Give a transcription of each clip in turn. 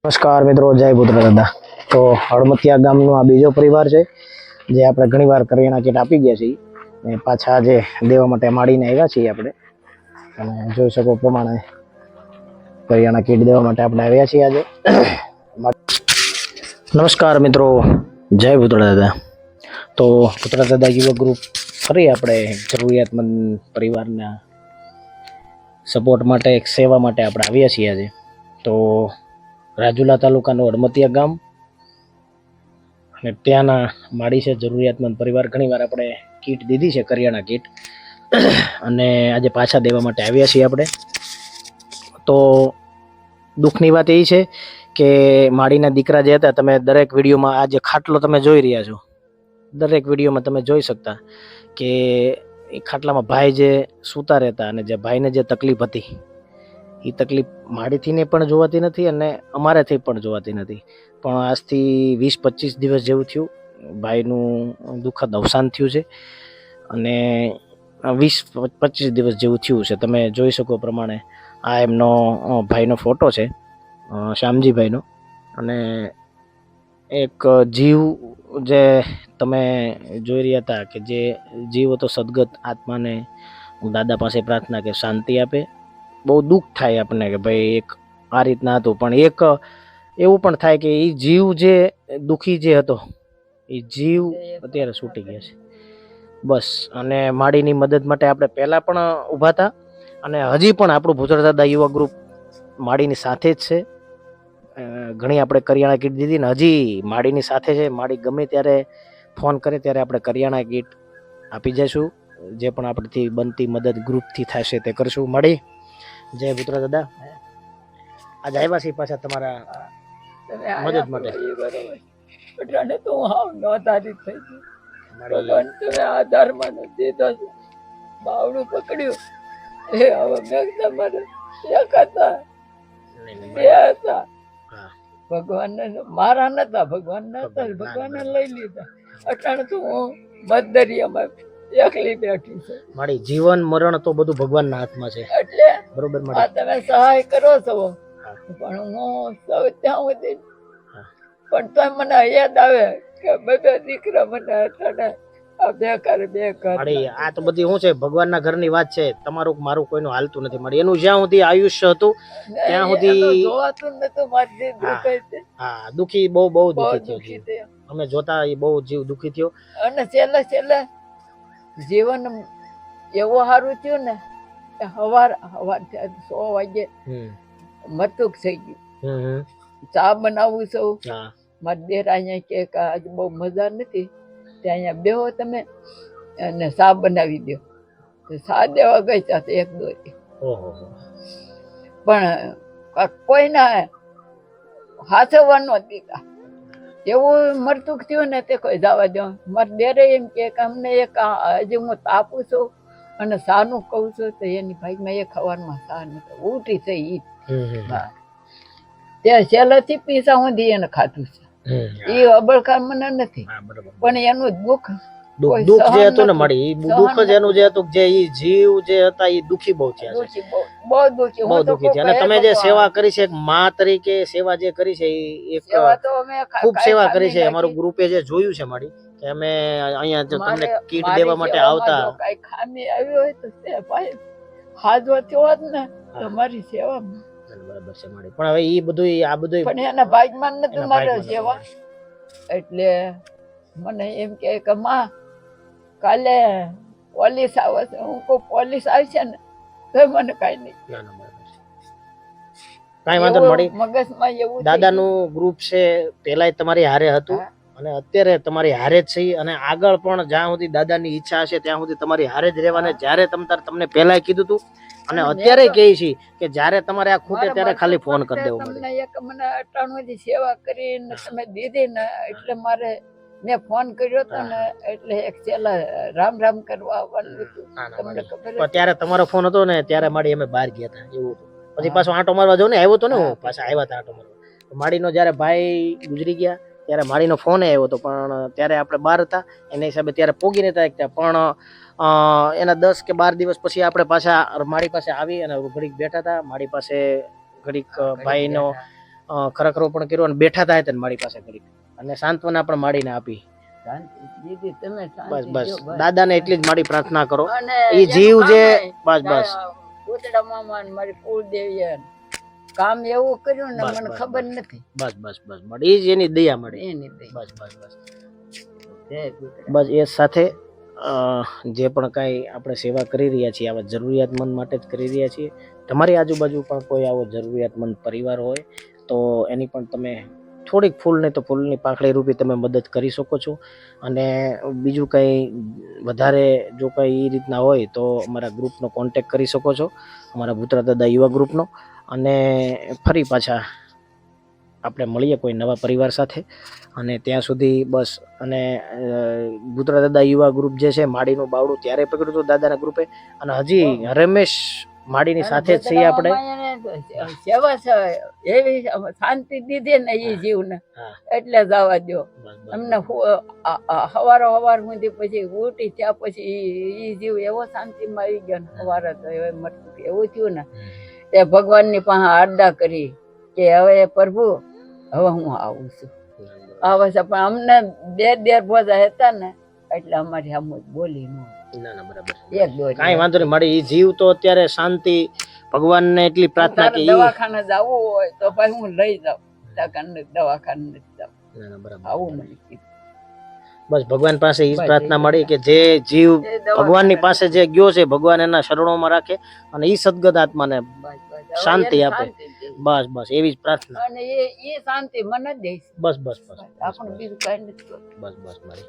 નમસ્કાર મિત્રો, જય પુત્ર દાદા. તો હળમતિયા ગામનો આ બીજો પરિવાર છે જે આપણે ઘણીવાર કરિયાણા કીટ આપી ગયા છીએ અને પાછા આજે દેવા માટે માંડીને આવ્યા છીએ આપણે. અને જોઈ શકો પ્રમાણે કરિયાણા કીટ દેવા માટે આપણે આવ્યા છીએ આજે. નમસ્કાર મિત્રો, જય પુત્ર દાદા. તો પુત્ર દાદા યુવક ગ્રુપ ફરી આપણે જરૂરિયાતમંદ પરિવારના સપોર્ટ માટે, એક સેવા માટે આપણે આવ્યા છીએ આજે. તો રાજુલા તાલુકાનું હળમતિયા ગામ અને ત્યાંના માડી છે જરૂરિયાતમંદ પરિવાર. ઘણીવાર આપણે કીટ દીધી છે, કરિયાણા કીટ, અને આજે પાછા દેવા માટે આવ્યા છીએ આપણે. તો દુઃખની વાત એ છે કે માડીના દીકરા જે હતા, તમે દરેક વિડીયોમાં આ જે ખાટલો તમે જોઈ રહ્યા છો, દરેક વિડીયોમાં તમે જોઈ શકતા કે એ ખાટલામાં ભાઈ જે સૂતા રહેતા અને જે ભાઈને જે તકલીફ હતી એ તકલીફ માડીથીને પણ જોવાતી નથી અને અમારાથી પણ જોવાતી નથી. પણ આજથી 20-25 દિવસ જેવું થયું ભાઈનું દુઃખદ અવસાન થયું છે અને 20-25 દિવસ જેવું થયું છે. તમે જોઈ શકો પ્રમાણે આ એમનો ભાઈનો ફોટો છે, શ્યામજીભાઈનો. અને એક જીવ જે તમે જોઈ રહ્યા હતા કે જે જીવ હતો સદગત આત્માને હું દાદા પાસે પ્રાર્થના કે શાંતિ આપે. બહુ દુઃખ થાય આપણને કે ભાઈ એક આ રીતના હતું, પણ એક એવું પણ થાય કે એ જીવ જે દુઃખી જે હતો એ જીવ અત્યારે છૂટી ગયા છે બસ. અને માડીની મદદ માટે આપણે પહેલાં પણ ઊભા હતા અને હજી પણ આપણું ભૂતળ દાદા યુવા ગ્રુપ માડીની સાથે જ છે. ઘણી આપણે કરિયાણા કીટ દીધી ને હજી માડીની સાથે છે. માડી ગમે ત્યારે ફોન કરે ત્યારે આપણે કરિયાણા કીટ આપી જઈશું. જે પણ આપણથી બનતી મદદ ગ્રુપથી થશે તે કરશું. માડી, જય પુત્ર દાદા. આજ આવ્યા છીએ પાછા તમારા મદદ માટે. એટલે તો હું હાવ નોંધારી થઈ ગઈ. ભગવાન તમે આધારમાં દીધો છે, બાવડું પકડ્યું. એ હવે મેં તમારે એક હતા, બે હતા. ભગવાન મારા નતા, ભગવાન નતા, ભગવાને લઈ લીધા. અટાણે તો હું મધદરિયામાં એકલી બેઠી છે. મારી જીવન મરણ તો બધું ભગવાનના હાથમાં છે. એટલે બરોબર આ તમે સહાય કરો છો, પણ હું સૌ ત્યાં સુધી પણ તો મને યાદ આવે કે બધા દીકરા મને હતા આ બેકાર. આ તો બધી શું છે, ભગવાનના ઘરની વાત છે. તમારું મારું કોઈનું હાલતું નથી. મારી એનું જ્યાં સુધી આયુષ્ય હતું ત્યાં સુધી જોવાતું નતું. મારી હા, દુખી બહુ દુખી થયો. અમે જોતા એ બહુ જીવ દુખી થયો. અને છેલ્લે જીવન એવું સારું થયું ને કે સવાર 100 વાગે મતુક થઈ ગયું. ચા બનાવું છું. મારા દેર અહીંયા કે આજે બહુ મજા નથી, ત્યાં અહીંયા બેહો તમે અને ચા બનાવી દો. ચા દેવા ગઈ ત્યાં એક દોરી પણ કોઈના હાથવા ન દીધા. એવું મરતુક થયું ને તે કોઈ જવા દો. મારા દેરે એમ કે અમને એક હજી હું તાપું છું અને સાનું કહું છું તો એની ભાઈમાં એક ખવારમાં સા નથી ઉઠી થઈ. તે છેલ્લેથી પીસા સુધી એને ખાધું છે. એ અબળખાર મને નથી, પણ એનું દુઃખ જે હતું ને મારી, દુઃખ જ એનું જે હતું જે ઈ જીવ જે હતા એ દુખી બહુ થયા છે. બહુ દુઃખી છે. અને તમે જે સેવા કરી છે, એક માં તરીકે સેવા જે કરી છે, એક ખૂબ સેવા કરી છે. અમારું ગ્રુપે જે જોયું છે મારી કે અમે અહીંયા જો તમને કીટ દેવા માટે આવતા, કઈ ખામી આવી હોય તો તે ભાઈ હાજો થયો હોત ને તમારી સેવા. બરાબર છે મારી, પણ હવે ઈ બધું આ બધું પણ એના ભાગમાં નતું મારે સેવા. એટલે મને એમ કે માં કાલે પોલીસ આવે છે. હું કહું પોલીસ આવશે ને તો મને કઈ નહીં. કઈ વાંધો મળી. મગજમાં એવું દાદાનું ગ્રુપ છે, પેલા તમારી હારે હતું અને અત્યારે તમારી હારે જ છે અને આગળ પણ જ્યાં સુધી દાદાની ઈચ્છા હશે ત્યાં સુધી તમારી હારે જ રહેવાને. જ્યારે તમને પહેલા કીધું હતું અને અત્યારે કહે છે કે જ્યારે તમારે આ ખૂટે ત્યારે ખાલી ફોન કરી દેવો. તમને એક મને 98 સેવા કરીને તમે દીધી ને એટલે મારે મેં ફોન કર્યો હતો ને એટલે એક છેલ્લા રામ રામ કરવા આવવાનું હતું. તમને ખબર ત્યારે તમારો ફોન હતો ને ત્યારે માડી અમે બહાર ગયા હતા એવું હતું. પછી પાછો આંટો મારવા જાવ ને આવ્યો હતો ને, હું પાછા આવ્યા હતા આંટો મારવા. માડીનો જ્યારે ભાઈ ગુજરી ગયા ત્યારે માડીનો ફોન આવ્યો હતો, પણ ત્યારે આપણે બહાર હતા એના હિસાબે ત્યારે પોગી નતા શકતા. પણ એના 10 કે 12 દિવસ પછી આપણે પાછા માડી પાસે આવી અને ઘડીક બેઠા હતા. માડી પાસે ઘડીક ભાઈનો ખરેખરો પણ કર્યો અને બેઠા થાય તને મારી પાસે કરી અને સાંત્વના પણ માડીને આપી. શાંતિ દીદી તમે બસ શાંતિ બસ દ્યો, બસ. દાદાને એટલી જ મારી પ્રાર્થના કરો. અને ઈ જીવ એનું જે કામ બસ બસ તારા ગોતડા મામા ને મારી કુળદેવીએ કામ એવું કર્યું ને બસ, મને બસ, ખબર બસ. નથી બસ બસ બસ મળી એ જ એની દયા મળી. એની દે. બસ બસ બસ જય ગોતડા. બસ એ સાથે જે પણ કાંઈ આપણે સેવા કરી રહ્યા છીએ આવા જરૂરિયાતમંદ માટે જ કરી રહ્યા છીએ. તમારી આજુબાજુ પણ કોઈ આવો જરૂરિયાતમંદ પરિવાર હોય તો એની પણ તમે થોડીક ફૂલ નહીં તો ફૂલની પાંખડી રૂપી તમે મદદ કરી શકો છો. અને બીજું કંઈ વધારે જો કંઈ એ રીતના હોય તો અમારા ગ્રુપનો કોન્ટેક કરી શકો છો, અમારા ભૂતરા દાદા યુવા ગ્રુપનો. અને ફરી પાછા આપણે મળીએ કોઈ નવા પરિવાર સાથે. અને ત્યાં સુધી બસ. અને ભૂતરા દાદા યુવા ગ્રુપ જે છે માડીનું બાવડું ત્યારે પકડ્યું હતું દાદાના ગ્રુપે. અને હજી રમેશ માડીની સાથે જ છીએ આપણે. સેવા છે એવી શાંતિ દીધી ને એ જીવને હા. એટલે જવા દો. બસ, બસ, અમને હવાર સુધી પછી ઉલટી થયા પછી ઈ જીવ એવો શાંતિમાં આવી ગયો ને સવારે તો એવું થયું ને તે ભગવાનની પાસે આરડા કરી કે હવે પ્રભુ હવે હું આવું છું આવે છે પણ અમને દેર ભોજા હતા ને એટલે અમારી આમ બોલી ન ના ના બરાબર. એક દોરી કાંઈ વાંધો નહીં માડી. એ જીવ તો અત્યારે શાંતિ ભગવાનને એટલી પ્રાર્થના કે ઈ દવાખાને જવું હોય તો પછી હું લઈ જાઉં દવાખાને નથી જાઉં ના ના બરાબર. આવું મને કીધું. બસ ભગવાન પાસે એ જ બસ, પ્રાર્થના એ મળી કે જે જીવ એ દવાખાને ભગવાનની પાસે જે ગયો છે ભગવાન એના શરણોમાં રાખે અને ઈ સદગત આત્માને બસ, બસ. હવે શાંતિ એને આપે. શાંતિ દે. બસ બસ એવી જ પ્રાર્થના. અને એ શાંતિ મને જ દઈશ બસ બસ બસ આપણે બીજું કઈ નથી કરવું. બસ બસ મારી.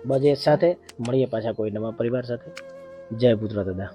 બસ એ સાથે મળીએ પાછા કોઈ નવા પરિવાર સાથે. જય ભૂતરા દાદા.